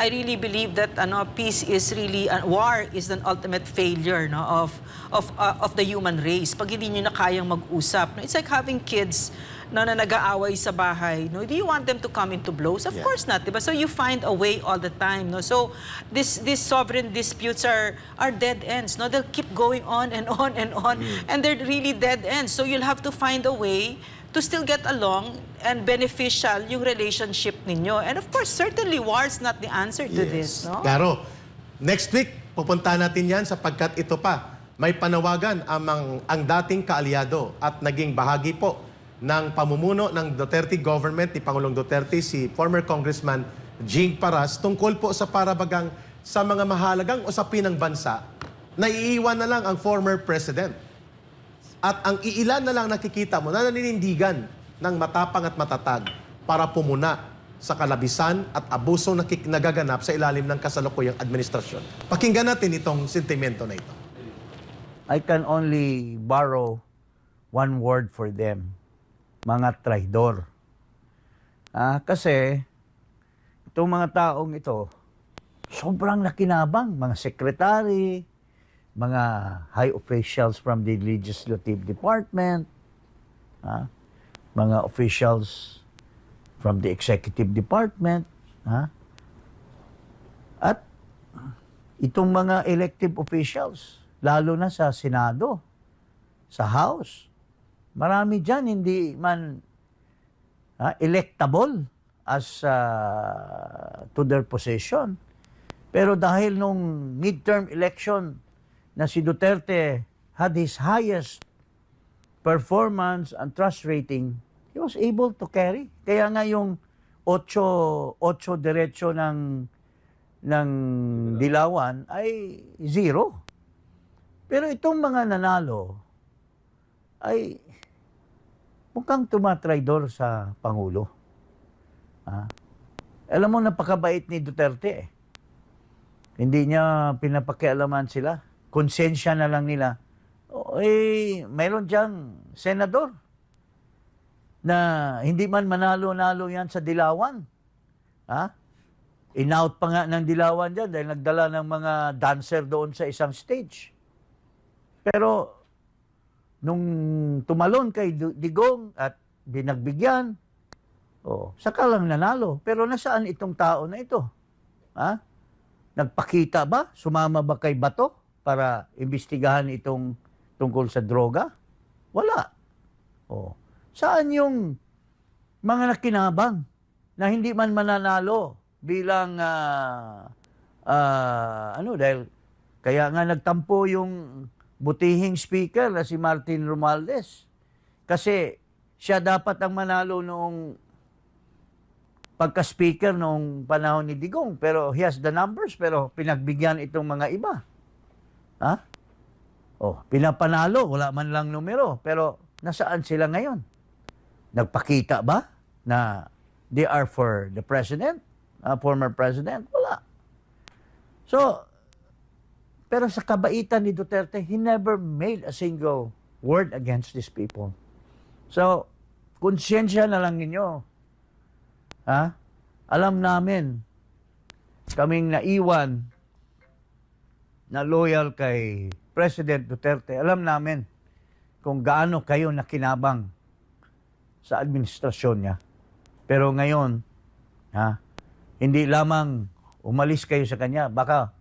I really believe that peace is really war is an ultimate failure of the human race. Pag hindi niyo na kayang mag-usap, no? It's like having kids na nag-aaway sa bahay. No? Do you want them to come into blows? Of course not, diba? So you find a way all the time. No? So these sovereign disputes are dead ends. No? They'll keep going on and on and on, and they're really dead ends. So you'll have to find a way to still get along and beneficial yung relationship ninyo. And of course, certainly war is not the answer to this. No? Claro. Next week, pupunta natin yan sapagkat ito pa, may panawagan ang dating kaalyado at naging bahagi po ng pamumuno ng Duterte government ni Pangulong Duterte, si former Congressman Jing Paras, tungkol po sa parabagang sa mga mahalagang usapin ng bansa, naiiwan na lang ang former president. At ang iilan na lang nakikita mo na naninindigan ng matapang at matatag para pumuna sa kalabisan at abuso na nagaganap sa ilalim ng kasalukuyang administrasyon. Pakinggan natin itong sentimento na ito. I can only borrow one word for them. Mga traidor. Kasi itong mga taong ito, sobrang nakinabang. Mga secretary, mga high officials from the legislative department, mga officials from the executive department, at itong mga elective officials, lalo na sa Senado, sa House, marami dyan hindi man electable as to their position. Pero dahil nung midterm election na si Duterte had his highest performance and trust rating, he was able to carry. Kaya nga yung 8 diretso ng Dilawan ay 0. Pero itong mga nanalo ay mukhang tumatraidor sa Pangulo. Alam mo, napakabait ni Duterte. Hindi niya pinapakialaman sila. Konsensya na lang nila. Mayroon diyang senador na hindi man manalo-nalo yan sa Dilawan. In-out pa nga ng Dilawan dyan dahil nagdala ng mga dancer doon sa isang stage. Pero nung tumalon kay Digong at binagbigyan, saka lang nanalo. Pero nasaan itong tao na ito? Nagpakita ba? Sumama ba kay Bato para imbestigahan itong tungkol sa droga? Wala. Saan yung mga nakinabang na hindi man mananalo bilang dahil kaya nga nagtampo yung butihing speaker na si Martin Romualdez. Kasi siya dapat ang manalo noong pagka-speaker noong panahon ni Digong. Pero he has the numbers, pero pinagbigyan itong mga iba. Pinapanalo, wala man lang numero. Pero nasaan sila ngayon? Nagpakita ba na they are for the president? Former president? Wala. So, pero sa kabaitan ni Duterte, he never made a single word against these people. So, konsyensya na lang ninyo. Alam namin, kaming naiwan na loyal kay President Duterte, alam namin kung gaano kayo nakinabang sa administrasyon niya. Pero ngayon, hindi lamang umalis kayo sa kanya, baka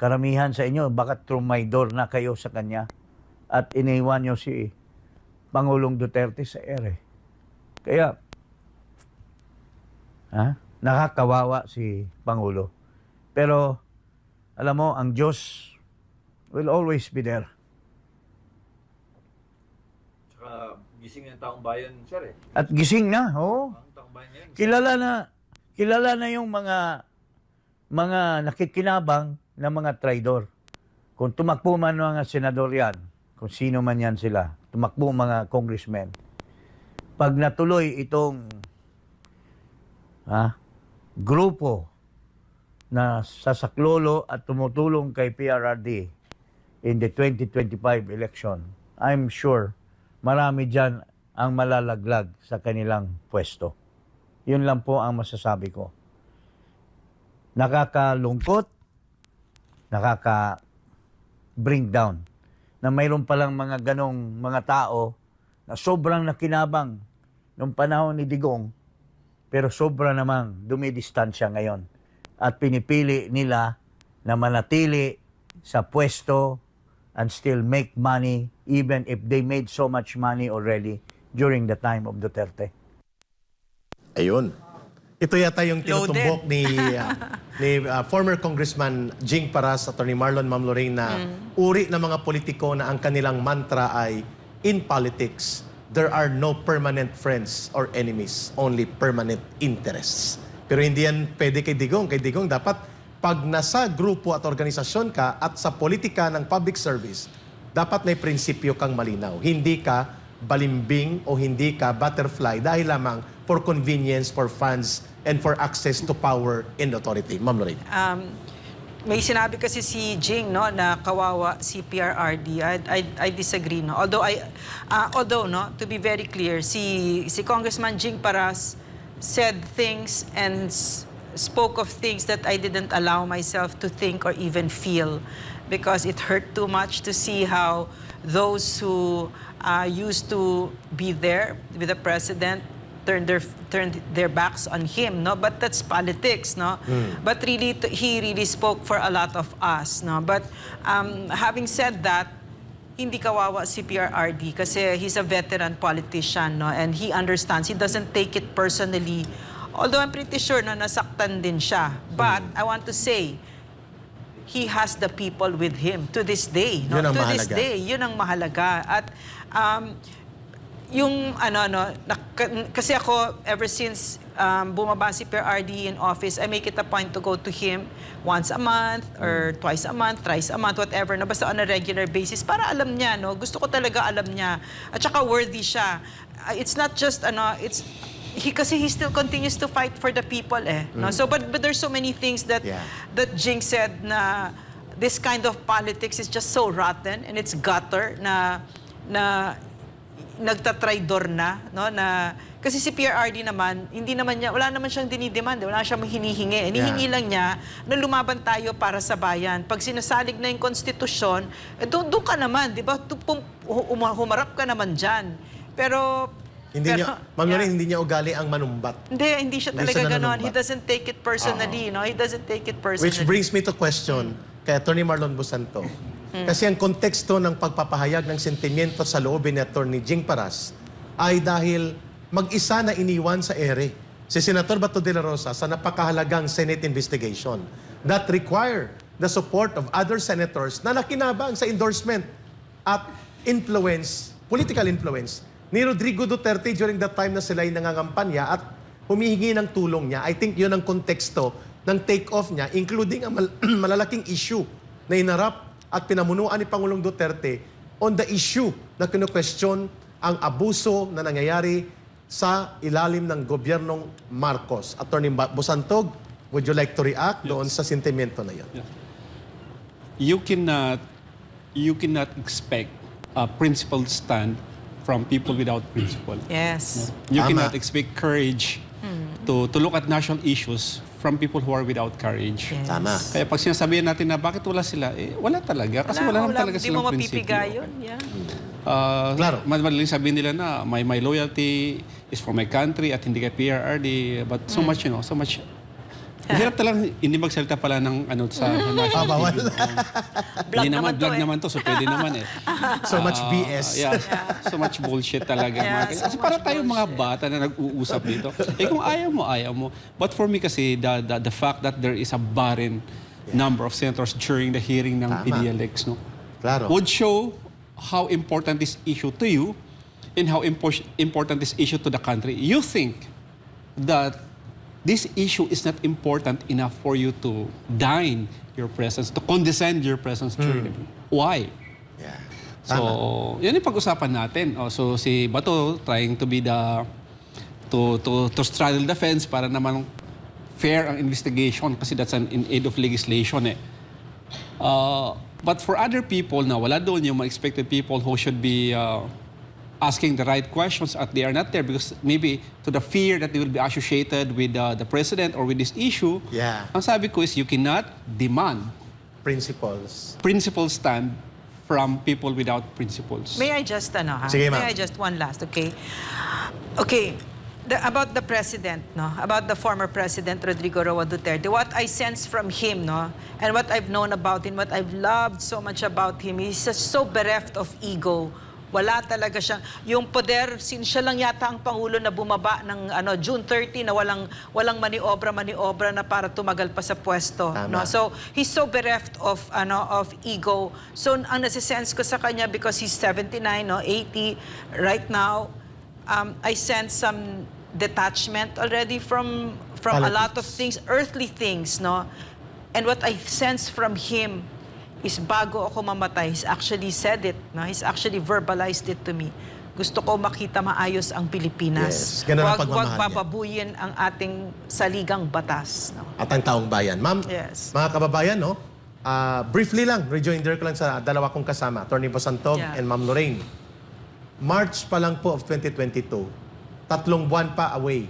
karamihan sa inyo, baka trumaydor na kayo sa kanya at iniwan nyo si Pangulong Duterte sa ere. Kaya, nakakawawa si Pangulo. Pero, alam mo, ang Diyos will always be there. Tsaka gising ng taong bayan, sir . At gising na, Ang taong bayan yan. Kilala na yung mga nakikinabang na mga traidor. Kung tumakbo man mga senador yan, kung sino man yan sila, tumakbo mga congressmen, pag natuloy itong grupo na sasaklolo at tumutulong kay PRRD in the 2025 election, I'm sure marami dyan ang malalaglag sa kanilang pwesto. Yun lang po ang masasabi ko. Nakakalungkot, nakaka-bring down na mayroon palang mga ganong mga tao na sobrang nakinabang nung panahon ni Digong, pero sobra namang dumidistansya ngayon. At pinipili nila na manatili sa pwesto and still make money even if they made so much money already during the time of Duterte. Ayun. Ito yata yung tinutumbok ni former Congressman Jing Paras, Attorney Marlon Mamloring, na uri ng mga politiko na ang kanilang mantra ay, in politics, there are no permanent friends or enemies, only permanent interests. Pero hindi yan pwede kay Digong. Kay Digong dapat pag nasa grupo at organisasyon ka at sa politika ng public service, dapat may prinsipyo kang malinaw. Hindi ka balimbing o hindi ka butterfly dahil lamang for convenience, for funds, and for access to power and authority. Ma'am Lorraine. May sinabi kasi si Jing, no, na kawawa si PRRD. I disagree, no. Although no, to be very clear, si Congressman Jing Paras said things and spoke of things that I didn't allow myself to think or even feel, because it hurt too much to see how those who used to be there with the president turned their backs on him, no? But that's politics, no? But really, he really spoke for a lot of us, no? But having said that, hindi kawawa si PRRD kasi he's a veteran politician, no? And he understands. He doesn't take it personally. Although I'm pretty sure na nasaktan din siya. But I want to say, he has the people with him to this day. No? Yun ang to this mahalaga. day, yun ang mahalaga. At yung kasi ako, ever since bumaba si PRRD in office, I make it a point to go to him once a month or twice a month, thrice a month, whatever, no? Basta on a regular basis para alam niya, no? Gusto ko talaga alam niya. At saka worthy siya. It's not just, kasi he still continues to fight for the people, no? So, but there's so many things that that Jing said na this kind of politics is just so rotten and it's gutter na nagtatraidor na, no, na kasi si PRRD naman, hindi naman niya, wala naman siyang dinidemand, wala siyang hinihingi. Hinihingi lang niya na lumaban tayo para sa bayan. Pag sinasalig na yung konstitusyon, doon ka naman, di ba? Humarap ka naman dyan. Pero Ma'am Lorraine, hindi niya ugali ang manumbat. hindi siya talaga ganon. nanunumbat. He doesn't take it personally, no? He doesn't take it personally. Which brings me to question kay Attorney Marlon Busanto. Kasi ang konteksto ng pagpapahayag ng sentimiento sa loobin ni Attorney Jing Paras ay dahil mag-isa na iniwan sa ere si Senator Bato de la Rosa sa napakahalagang Senate investigation that require the support of other senators na nakinabang sa endorsement at influence, political influence ni Rodrigo Duterte during that time na sila ay nangangampanya at humihingi ng tulong niya. I think yun ang konteksto ng take-off niya, including ang malalaking issue na inarap at pinamunuan ni Pangulong Duterte on the issue na kinu-question ang abuso na nangyayari sa ilalim ng gobyernong Marcos. Attorney Busantog, would you like to react doon sa sentimento na yun? You cannot expect a principled stand from people without principle. Yes. You Tama. cannot expect courage to look at national issues from people who are without courage. Yes. Tama. Kaya pag sinasabihan natin na bakit wala sila, wala talaga. Kasi wala naman talaga Di silang mo prinsipyo. mapipiga yun. Yeah. Claro. Madaling sabihin nila na my loyalty is for my country at hindi kay PRRD. But so much, so much. Hirap talaga, hindi magsalita pala ng sa national bawal. TV. Vlog Hindi naman to vlog naman to, so pwede naman So much BS. Yeah. So much bullshit talaga. Yeah, Kasi so para much tayong mga bullshit. bata na nag-uusap dito. Kung ayaw mo. But for me kasi, the fact that there is a barren number of senators during the hearing ng Tama. PDLX, no, Claro. would show how important this issue to you and how important this issue to the country. You think that this issue is not important enough for you to deign your presence, to condescend your presence during the meeting. Why? Yeah. So, yan yung pag-usapan natin. So, si Bato trying to be to straddle the fence para naman fair ang investigation kasi that's in aid of legislation . But for other people na wala doon yung mga expected people who should be asking the right questions at they are not there because maybe to the fear that they will be associated with the president or with this issue. Yeah. Ang sabi ko is you cannot demand Principles. principle stand from people without principles. May I just, Sige, ma'am. May I just one last, okay? Okay, about the president, no? About the former president, Rodrigo Roa Duterte, what I sense from him, no? And what I've known about him, what I've loved so much about him, he's just so bereft of ego. Wala talaga siyang, yung poder, siya lang yata ang Pangulo na bumaba ng June 30 na walang maniobra na para tumagal pa sa pwesto. Tama. No? So, he's so bereft of ego. So, ang nasisense ko sa kanya, because he's 79, no, 80 right now, I sense some detachment already from a lot of things, earthly things, no? And what I sense from him is bago ako mamatay, he's actually said it, no? He's actually verbalized it to me. Gusto ko makita maayos ang Pilipinas. Yes, ganun ang Huwag pagmamahal niya. bababuyin ang ating saligang batas. No? At ang taong bayan. Ma'am, Yes. mga kababayan, no? Briefly lang, rejoinder ko lang sa dalawa kong kasama, Atty. Bosantog Yeah. and Ma'am Lorraine. March pa lang po of 2022, 3 buwan pa away,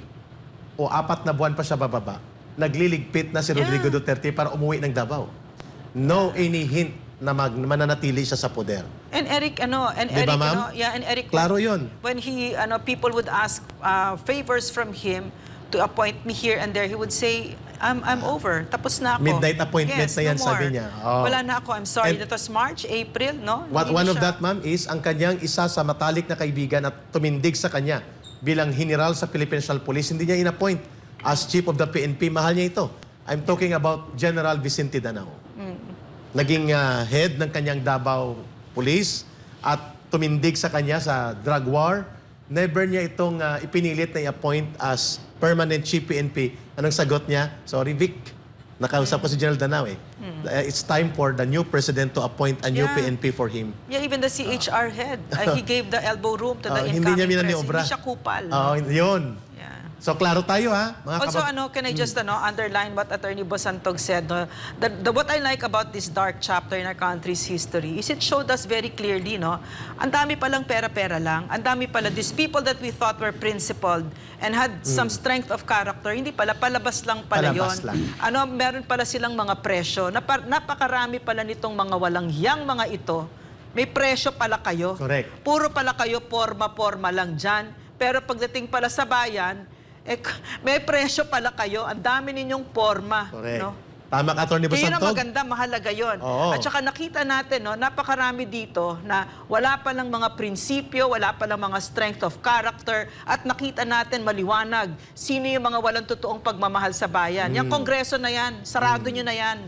o 4 na buwan pa siya bababa, nagliligpit na si Rodrigo Yeah. Duterte para umuwi ng Davao. No any hint na mananatili siya sa poder. And Eric, Di ba, ma'am? and Eric, Klaro yun. when he, people would ask favors from him to appoint me here and there, he would say, I'm over. Tapos na ako. Midnight appointment Yes, na yan, no sabi more. niya. Oh. Wala na ako. I'm sorry. And- That was March, April, no? Hindi One na of siya. that, ma'am, is ang kanyang isa sa matalik na kaibigan at tumindig sa kanya bilang general sa Philippine National Police, hindi niya inappoint as chief of the PNP. Mahal niya ito. I'm talking about General Vicente Danao. Naging head ng kanyang Davao Police at tumindig sa kanya sa drug war. Never niya itong ipinilit na i-appoint as permanent chief PNP. Anong sagot niya? Sorry, Vic. Nakausap ko si General Danao eh. It's time for the new president to appoint a new Yeah. PNP for him. Yeah, even the CHR head, he gave the elbow room to the Hindi niya incoming minaniobra. president. Hindi siya kupal. Oo, yun. Yeah. So, klaro tayo ha, mga Also, can I just underline what Attorney Bosantog said? No? What I like about this dark chapter in our country's history is it showed us very clearly, no? Ang dami palang pera-pera lang. Ang dami pala, these people that we thought were principled and had some strength of character, hindi pala, palabas lang pala Palabas yun. lang. Meron pala silang mga presyo. Napakarami pala nitong mga walang hiyang mga ito. May presyo pala kayo. Correct. Puro pala kayo forma-forma lang dyan. Pero pagdating pala sa bayan, may presyo pala kayo. Ang dami ninyong forma. Correct. No? Tama ka, Atty. Kaya na Bosantog. maganda, mahalaga yon. Oo. At saka nakita natin, no, napakarami dito na wala palang mga prinsipyo, wala palang mga strength of character, at nakita natin maliwanag sino yung mga walang totoong pagmamahal sa bayan. Yung kongreso na yan, sarado nyo na yan.